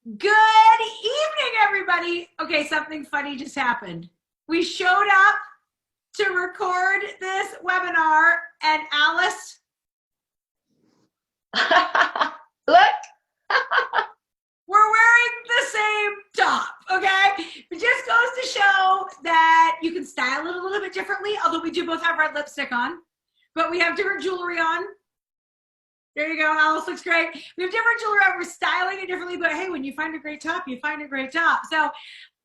Good evening, everybody. Okay, something funny just happened. We showed up to record this webinar, and Alice, Look, we're wearing the same top, okay? It just goes to show that you can style it a little bit differently, although we do both have red lipstick on, but we have different jewelry on. There you go. Alice looks great. We have different jewelry on. We're styling it differently, but hey, when you find a great top, you find a great top. So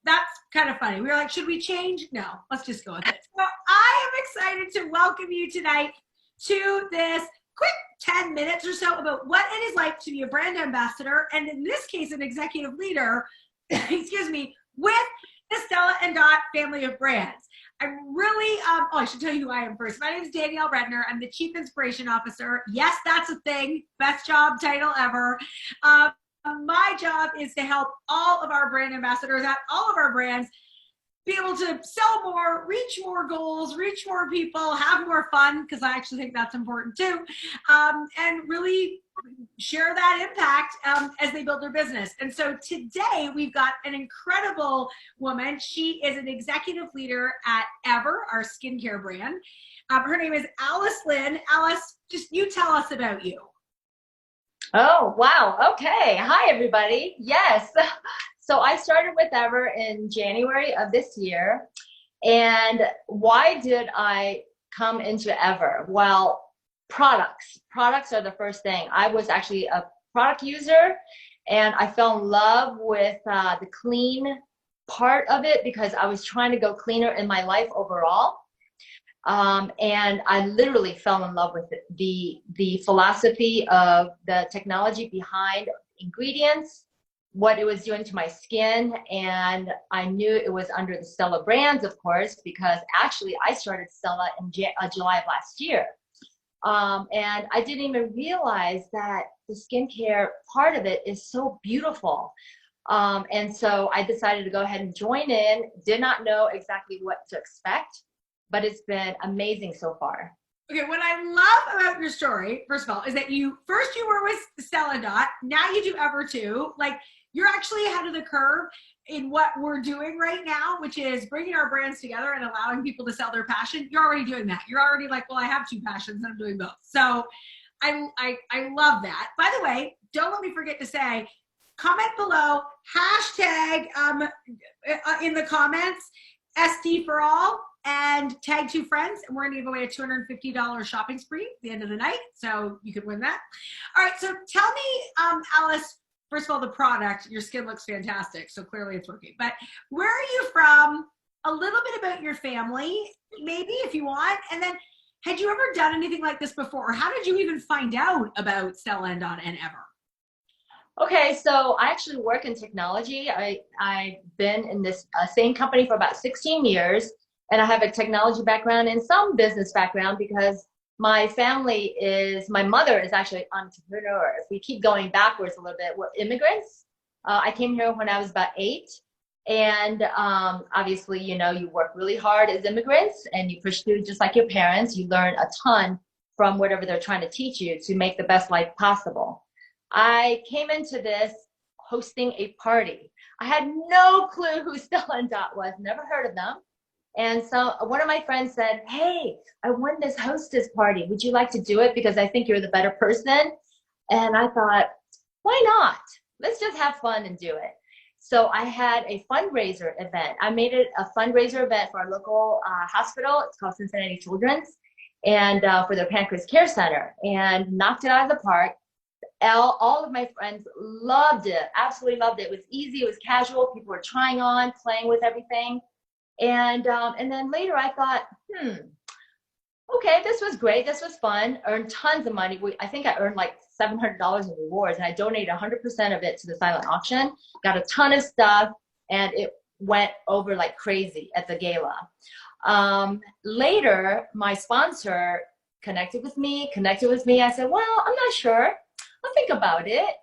that's kind of funny. We were like, should we change? No, let's just go with it. So I am excited to welcome you tonight to this quick 10 minutes or so about what it is like to be a brand ambassador, and in this case, an executive leader, excuse me, with the Stella Dot family of brands. I'm really, I should tell you who I am first. My name is Danielle Redner. I'm the Chief Inspiration Officer. Yes, that's a thing. Best job title ever. My job is to help all of our brand ambassadors at all of our brands be able to sell more, reach more goals, reach more people, have more fun, because I actually think that's important too, and really share that impact as they build their business. And so today we've got an incredible woman. She is an executive leader at Ever, our skincare brand. Her name is Alice Lynn. Alice, just you tell us about you. oh, wow. Okay. Hi, everybody. Yes. So I started with Ever in January of this year. And why did I come into Ever? Well, products. Products are the first thing. I was actually a product user, and I fell in love with the clean part of it because I was trying to go cleaner in my life overall. And I literally fell in love with it. The philosophy of the technology behind ingredients, what it was doing to my skin, and I knew it was under the Stella brands, of course, because actually I started Stella in July of last year. And I didn't even realize that the skincare part of it is so beautiful. And so I decided to go ahead and join in. Did not know exactly what to expect, but it's been amazing so far. Okay, what I love about your story, first of all, is that you were with Stella Dot, now you do Ever too. Like, you're actually ahead of the curve in what we're doing right now, which is bringing our brands together and allowing people to sell their passion. You're already doing that. You're already like, well, I have two passions and I'm doing both. So I love that. By the way, don't let me forget to say, comment below, hashtag in the comments, SD for all, and tag two friends, and we're gonna give away a $250 shopping spree at the end of the night, so you could win that. All right, so tell me, Alice, first of all, the product, your skin looks fantastic, so clearly it's working, but where are you from? A little bit about your family, maybe, if you want, and then had you ever done anything like this before, or how did you even find out about Stella Dot and Ever? Okay, so I actually work in technology. I've been in this same company for about 16 years, and I have a technology background and some business background because my mother is actually an entrepreneur. If we keep going backwards a little bit, we're immigrants. I came here when I was about 8. And obviously, you know, you work really hard as immigrants and you push through just like your parents. You learn a ton from whatever they're trying to teach you to make the best life possible. I came into this hosting a party. I had no clue who Stella Dot was, never heard of them. And so one of my friends said, hey, I won this hostess party. Would you like to do it? Because I think you're the better person. And I thought, why not? Let's just have fun and do it. So I had a fundraiser event. I made it a fundraiser event for our local hospital. It's called Cincinnati Children's, and for their Pancreas Care Center, and knocked it out of the park. All of my friends loved it, absolutely loved it. It was easy, it was casual. People were trying on, playing with everything. And then later I thought, okay, this was great. This was fun. Earned tons of money. I think I earned like $700 in rewards, and I donated 100% of it to the silent auction. Got a ton of stuff, and it went over like crazy at the gala. Later, my sponsor connected with me. I said, well, I'm not sure. I'll think about it.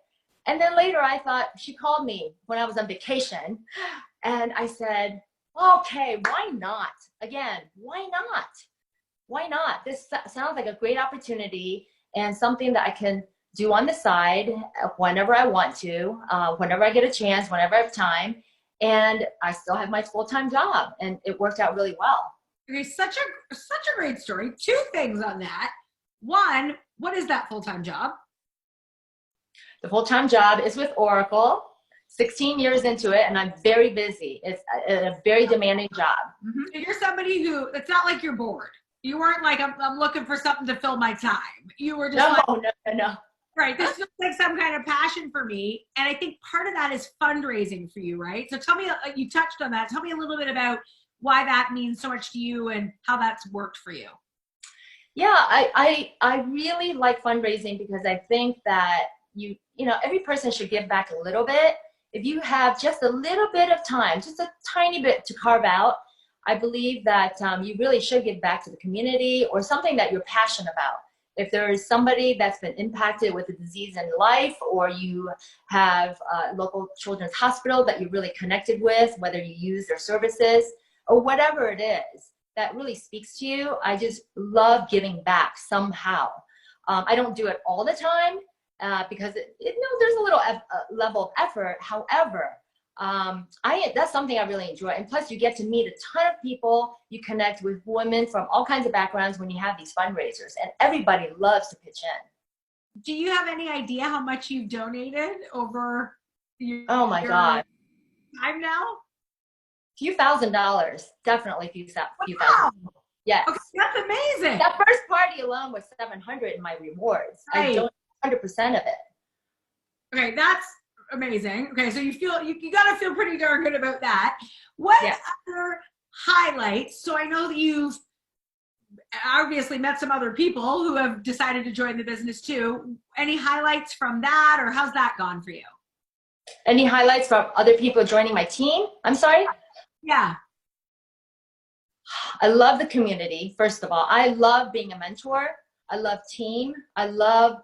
And then later I thought, she called me when I was on vacation, and I said, okay, why not? Again, why not? Why not? This sounds like a great opportunity and something that I can do on the side whenever I want to, whenever I get a chance, whenever I have time. And I still have my full-time job, and it worked out really well. Okay, such a great story. Two things on that. One, what is that full-time job? The full-time job is with Oracle, 16 years into it, and I'm very busy. It's a very demanding job. Mm-hmm. You're somebody who, it's not like you're bored. You weren't like, I'm looking for something to fill my time. You were just No. Right, this feels like some kind of passion for me. And I think part of that is fundraising for you, right? So tell me, you touched on that. Tell me a little bit about why that means so much to you and how that's worked for you. Yeah, I really like fundraising because I think that you know, every person should give back a little bit. If you have just a little bit of time, just a tiny bit to carve out, I believe that you really should give back to the community or something that you're passionate about. If there is somebody that's been impacted with a disease in life, or you have a local children's hospital that you're really connected with, whether you use their services or whatever it is that really speaks to you, I just love giving back somehow. I don't do it all the time because there's a little level of effort. However, that's something I really enjoy. And plus you get to meet a ton of people. You connect with women from all kinds of backgrounds when you have these fundraisers, and everybody loves to pitch in. Do you have any idea how much you've donated over Oh my God. time now? Few $1,000s, definitely few thousand. Wow. Yes. Okay, that's amazing. That first party alone was $700 in my rewards. Right. I donated 100% of it. Okay, that's amazing. Okay, so you gotta feel pretty darn good about that. What other highlights? So I know that you've obviously met some other people who have decided to join the business too. Any highlights from that, or how's that gone for you? Any highlights from other people joining my team? I'm sorry? Yeah. I love the community, first of all. I love being a mentor. I love team. I love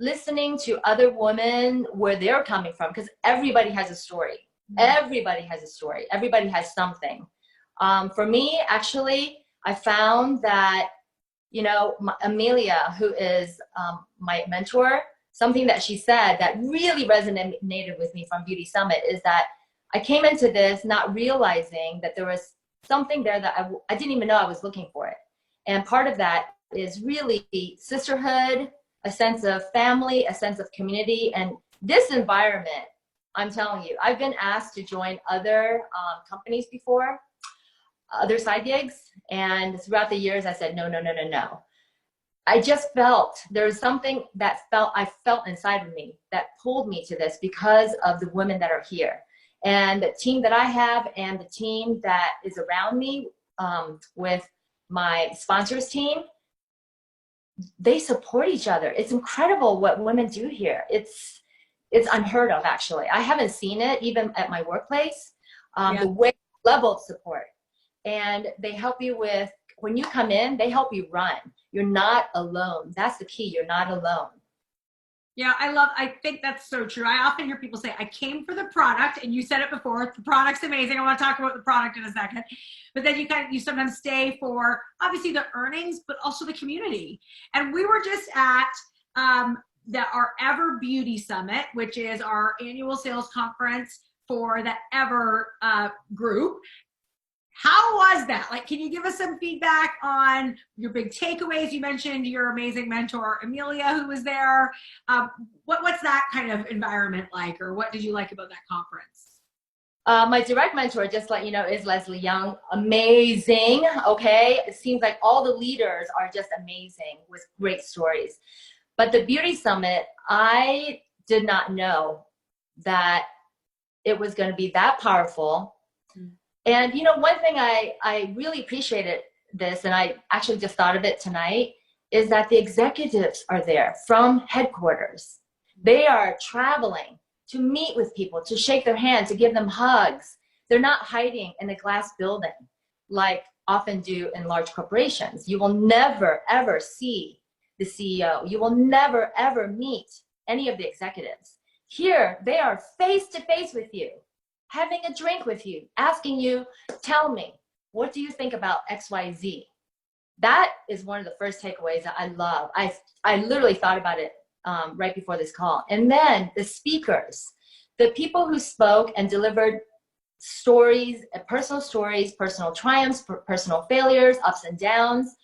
listening to other women where they're coming from, because everybody has a story. Everybody has a story. Everybody has something. For me, actually, I found that, you know, Amelia, who is my mentor, something that she said that really resonated with me from Beauty Summit is that I came into this not realizing that there was something there that I didn't even know I was looking for it. And part of that is really sisterhood, a sense of family, a sense of community. And this environment, I'm telling you, I've been asked to join other companies before, other side gigs. And throughout the years, I said, no. I just felt there was something that I felt inside of me that pulled me to this because of the women that are here. And the team that I have and the team that is around me with my sponsors team, they support each other. It's incredible what women do here. It's unheard of, actually. I haven't seen it even at my workplace. The level of support. And they help you with, when you come in, they help you run. You're not alone. That's the key. You're not alone. Yeah, I think that's so true. I often hear people say, I came for the product, and you said it before, the product's amazing. I want to talk about the product in a second. But then you sometimes stay for obviously the earnings, but also the community. And we were just at our Ever Beauty Summit, which is our annual sales conference for the Ever group. How was that? Like, can you give us some feedback on your big takeaways? You mentioned your amazing mentor, Amelia, who was there. What's that kind of environment like, or what did you like about that conference? My direct mentor, just to let you know, is Leslie Young. Amazing, okay? It seems like all the leaders are just amazing with great stories. But the Beauty Summit, I did not know that it was going to be that powerful. And, you know, one thing I really appreciated this, and I actually just thought of it tonight, is that the executives are there from headquarters. They are traveling to meet with people, to shake their hand, to give them hugs. They're not hiding in a glass building like often do in large corporations. You will never, ever see the CEO. You will never, ever meet any of the executives. Here, they are face to face with you, having a drink with you, asking you, tell me, what do you think about XYZ? That is one of the first takeaways that I love. I literally thought about it right before this call. And then the speakers, the people who spoke and delivered stories, personal triumphs, personal failures, ups and downs,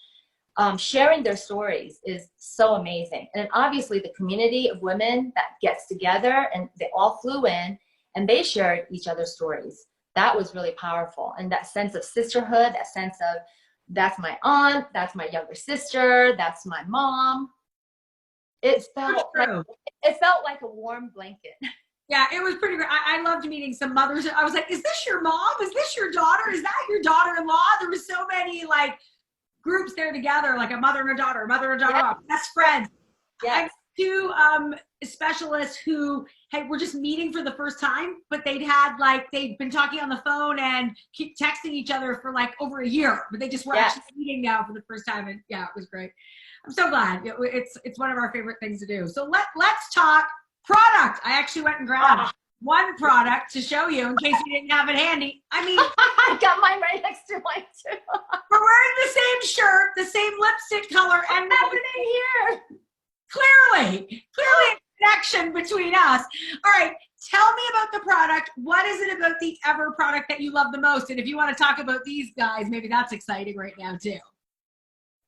sharing their stories is so amazing. And obviously the community of women that gets together, and they all flew in and they shared each other's stories. That was really powerful. And that sense of sisterhood, that sense of, that's my aunt, that's my younger sister, that's my mom. It felt like a warm blanket. Yeah, it was pretty great. I loved meeting some mothers. I was like, is this your mom? Is this your daughter? Is that your daughter-in-law? There was so many like groups there together, like a mother and a daughter, Yes. best friends. Yes. I have two specialists who were just meeting for the first time, but they'd been talking on the phone and keep texting each other for like over a year, but they just were actually meeting now for the first time. And yeah, it was great. I'm so glad. It's one of our favorite things to do. So let's talk product. I actually went and grabbed one product to show you in case you didn't have it handy. I mean, I got mine right next to mine too. We're wearing the same shirt, the same lipstick color, and what's happening here? Clearly a connection between us. All right, tell me about the product. What is it about the Ever product that you love the most? And if you want to talk about these guys, maybe that's exciting right now too.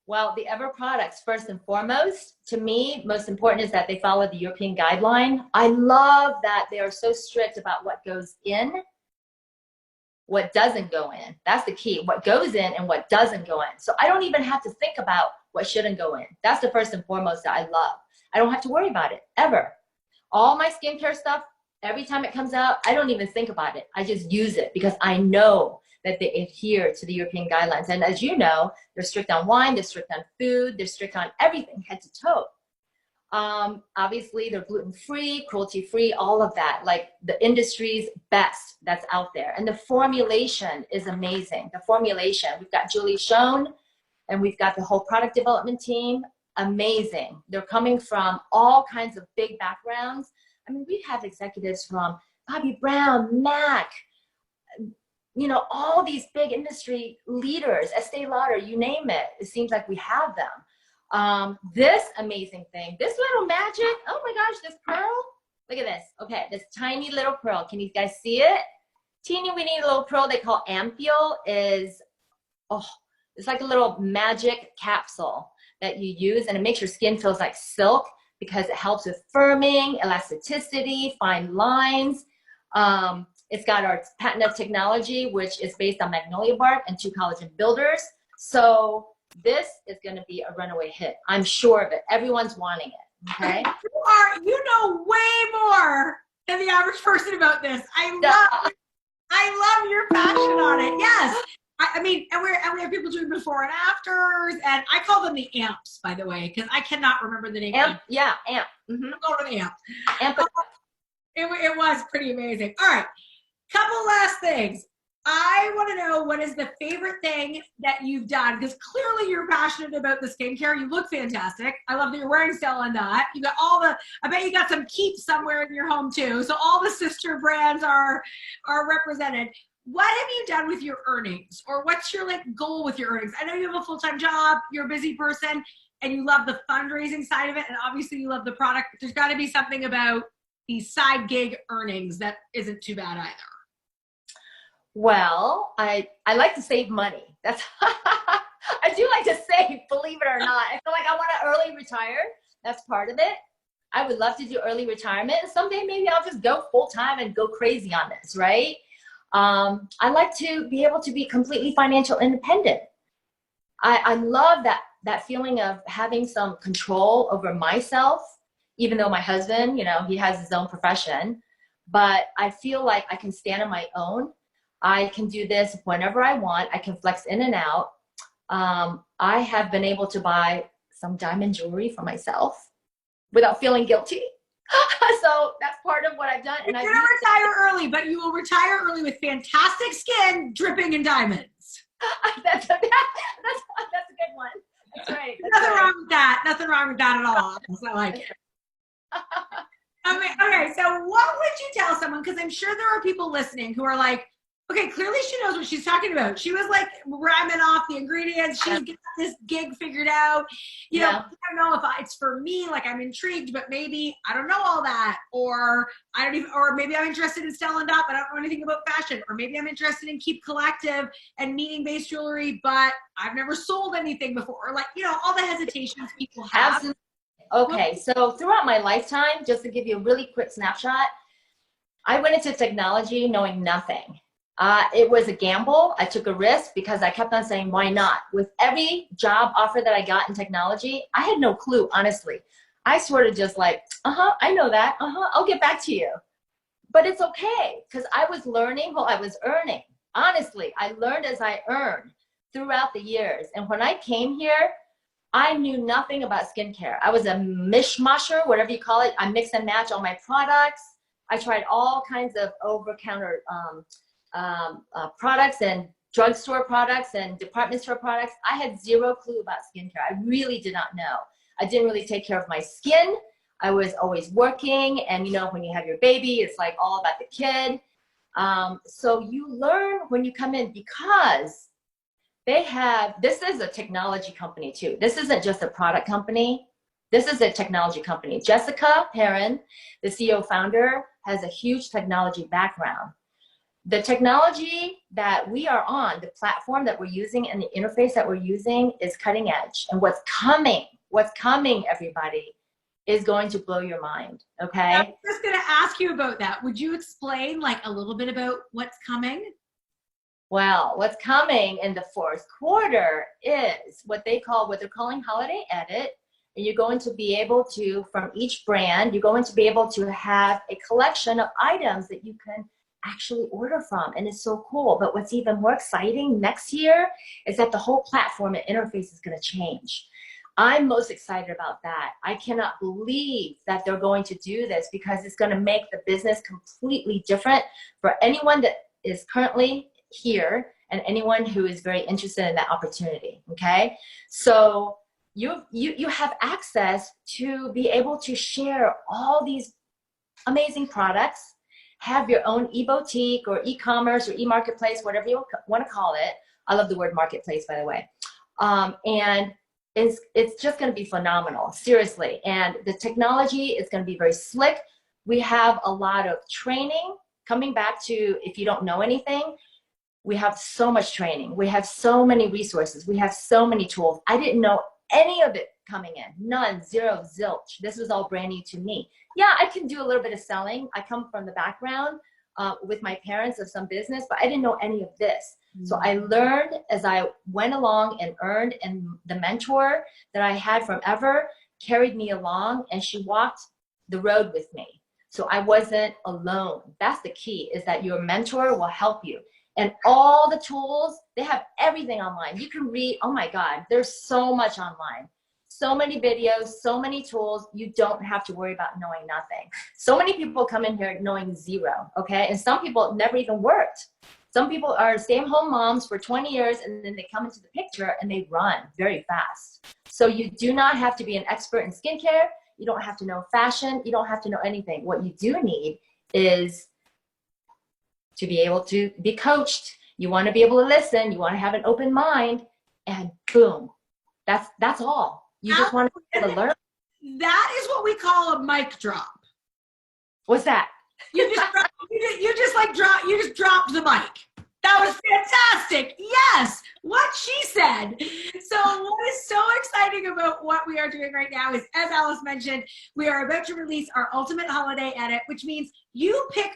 Well, the Ever products, first and foremost, to me, most important is that they follow the European guideline. I love that they are so strict about what goes in, what doesn't go in. That's the key, what goes in and what doesn't go in. So I don't even have to think about what shouldn't go in. That's the first and foremost that I love. I don't have to worry about it, ever. All my skincare stuff, every time it comes out, I don't even think about it. I just use it because I know that they adhere to the European guidelines. And as you know, they're strict on wine, they're strict on food, they're strict on everything, head to toe. Obviously, they're gluten-free, cruelty-free, all of that, like the industry's best that's out there. And the formulation is amazing. The formulation, we've got Julie Schoen, and we've got the whole product development team, amazing. They're coming from all kinds of big backgrounds. I mean, we have executives from Bobbi Brown, MAC, you know, all these big industry leaders, Estee Lauder, you name it. It seems like we have them. This amazing thing, this little magic, oh my gosh, this pearl, look at this. Okay, this tiny little pearl. Can you guys see it? Teeny weeny little pearl they call Ampoule is, it's like a little magic capsule that you use, and it makes your skin feels like silk because it helps with firming, elasticity, fine lines. It's got our patented technology, which is based on magnolia bark and 2 collagen builders. So this is going to be a runaway hit. I'm sure of it. Everyone's wanting it. Okay. You know way more than the average person about this. I love your passion on it. Yes. I mean, and we have people doing before and afters, and I call them the amps, by the way, because I cannot remember the name. Amp. Yeah, amp. Mm-hmm. Over the amp. Amp. It was pretty amazing. All right. Couple last things. I want to know, what is the favorite thing that you've done? Because clearly you're passionate about the skincare. You look fantastic. I love that you're wearing Stella Dot. You got I bet you got some Keep somewhere in your home too. So all the sister brands are represented. What have you done with your earnings? Or what's your goal with your earnings? I know you have a full-time job, you're a busy person, and you love the fundraising side of it, and obviously you love the product. There's got to be something about these side gig earnings that isn't too bad either. Well, I like to save money. That's I do like to save, believe it or not. I feel like I want to early retire. That's part of it. I would love to do early retirement. Someday maybe I'll just go full time and go crazy on this, right? I like to be able to be completely financial independent. I love that feeling of having some control over myself, even though my husband, you know, he has his own profession, but I feel like I can stand on my own. I can do this whenever I want. I can flex in and out. I have been able to buy some diamond jewelry for myself without feeling guilty. So that's part of what I've done. And you're gonna retire early, but you will retire early with fantastic skin, dripping in diamonds. That's a good one. That's right. Nothing wrong with that. Nothing wrong with that at all. So like, I mean, okay. So what would you tell someone? Because I'm sure there are people listening who are like, Okay, clearly she knows what she's talking about. She was like ramming off the ingredients. She's got this gig figured out. You know, I don't know if it's for me, like I'm intrigued, but maybe I don't know all that. Or I don't even, or maybe I'm interested in Stella Dot, but I don't know anything about fashion. Or maybe I'm interested in Keep Collective and meaning-based jewelry, but I've never sold anything before. Or like, you know, all the hesitations people have. Absolutely. Okay, so throughout my lifetime, just to give you a really quick snapshot, I went into technology knowing nothing. It was a gamble. I took a risk because I kept on saying, why not? With every job offer that I got in technology, I had no clue, honestly. I sort of just like, I know that. I'll get back to you. But it's okay because I was learning while I was earning. Honestly, I learned as I earned throughout the years. And when I came here, I knew nothing about skincare. I was a mishmasher, whatever you call it. I mix and match all my products. I tried all kinds of over-counter products and drugstore products and department store products. I had zero clue about skincare. I really did not know. I didn't really take care of my skin. I was always working, and you know, when you have your baby, it's like all about the kid. So you learn when you come in because this is a technology company too. This isn't just a product company. This is a technology company. Jessica Perrin, the CEO founder, has a huge technology background. The technology that we are on, the platform that we're using and the interface that we're using is cutting edge. And what's coming, everybody, is going to blow your mind, okay? I was just gonna ask you about that. Would you explain like a little bit about what's coming? Well, what's coming in the fourth quarter is what they're calling Holiday Edit. And you're going to be able to, from each brand, you're going to be able to have a collection of items that you can actually order from. And it's so cool. But what's even more exciting next year is that the whole platform and interface is going to change. I'm most excited about that. I cannot believe that they're going to do this because it's going to make the business completely different for anyone that is currently here and anyone who is very interested in that opportunity, okay? So you have access to be able to share all these amazing products, have your own e-boutique or e-commerce or e-marketplace, whatever you want to call it. I love the word marketplace, by the way. And it's just going to be phenomenal, seriously. And the technology is going to be very slick. We have a lot of training. Coming back to, if you don't know anything, we have so much training. We have so many resources. We have so many tools. I didn't know any of it coming in. None, zero, zilch. This was all brand new to me. Yeah, I can do a little bit of selling. I come from the background with my parents of some business, but I didn't know any of this. So I learned as I went along and earned, and the mentor that I had from Ever carried me along, and she walked the road with me. So I wasn't alone. That's the key, is that your mentor will help you. And all the tools, they have everything online. You can read, oh my God, there's so much online. So many videos, so many tools. You don't have to worry about knowing nothing. So many people come in here knowing zero, okay? And some people never even worked. Some people are stay-at-home moms for 20 years and then they come into the picture and they run very fast. So you do not have to be an expert in skincare. You don't have to know fashion. You don't have to know anything. What you do need is to be able to be coached. You want to be able to listen. You want to have an open mind, and boom, that's all. You just want to be able to learn. That is what we call a mic drop. What's that? You just dropped the mic. That was fantastic. Yes, what she said. So what is so exciting about what we are doing right now is, as Alice mentioned, we are about to release our ultimate holiday edit, which means you pick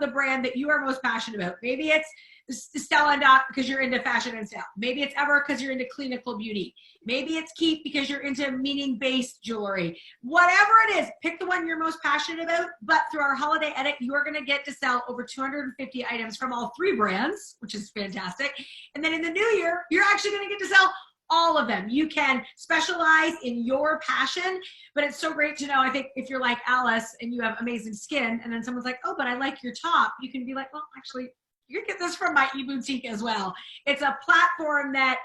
the brand that you are most passionate about. Maybe it's Stella Dot because you're into fashion and style. Maybe it's Ever because you're into clinical beauty. Maybe it's Keep because you're into meaning-based jewelry. Whatever it is, pick the one you're most passionate about. But through our holiday edit, you are going to get to sell over 250 items from all 3 brands, which is fantastic. And then in the new year, you're actually going to get to sell all of them. You can specialize in your passion, but it's so great to know. I think if you're like Alice and you have amazing skin, and then someone's like, oh, but I like your top, you can be like, well, actually, You can get this from my e-boutique as well. It's a platform that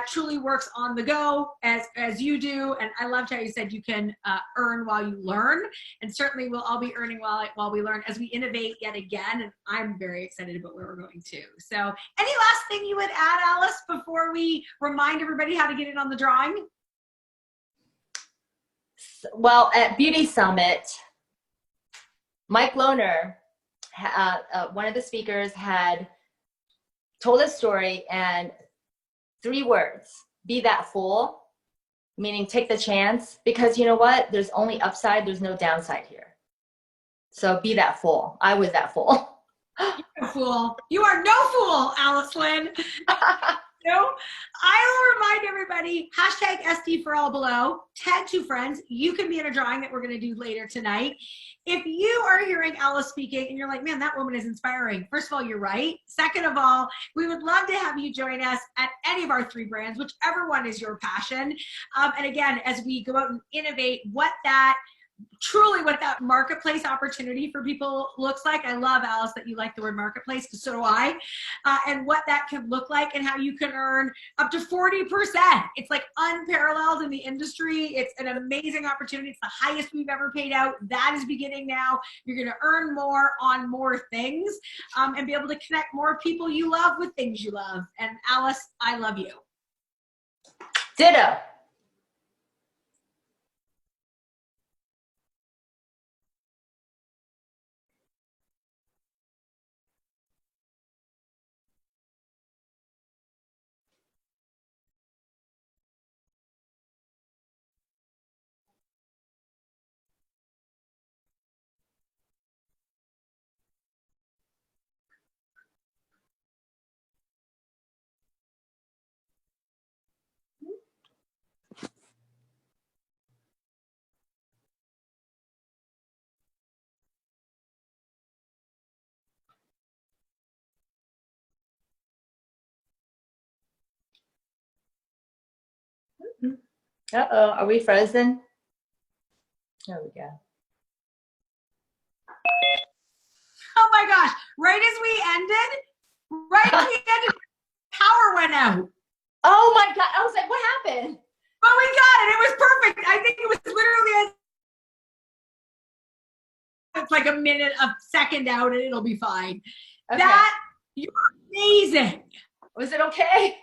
truly works on the go as you do. And I loved how you said you can earn while you learn. And certainly we'll all be earning while we learn as we innovate yet again. And I'm very excited about where we're going to. So any last thing you would add, Alice, before we remind everybody how to get in on the drawing? Well, at Beauty Summit, Mike Lohner, one of the speakers, had told a story, and 3 words: be that fool, meaning take the chance, because you know what? There's only upside, there's no downside here. So be that fool. I was that fool. You're a fool. You are no fool, Alice Lynn. No, I will remind everybody, hashtag SD for all below, tag 2 friends. You can be in a drawing that we're going to do later tonight. If you are hearing Alice speaking and you're like, man, that woman is inspiring. First of all, you're right. Second of all, we would love to have you join us at any of our 3 brands, whichever one is your passion. And again, as we go out and innovate what that marketplace opportunity for people looks like. I love, Alice, that you like the word marketplace, because so do I. And what that can look like and how you can earn up to 40%. It's like unparalleled in the industry. It's an amazing opportunity. It's the highest we've ever paid out. That is beginning now. You're going to earn more on more things and be able to connect more people you love with things you love. And Alice, I love you. Ditto. Uh-oh, are we frozen? There we go. Oh my gosh, right as we ended, power went out. Oh my God, I was like, what happened? But we got it. It was perfect. I think it was literally it's like a minute, a second out, and it'll be fine. Okay. That, you're amazing. Was it okay?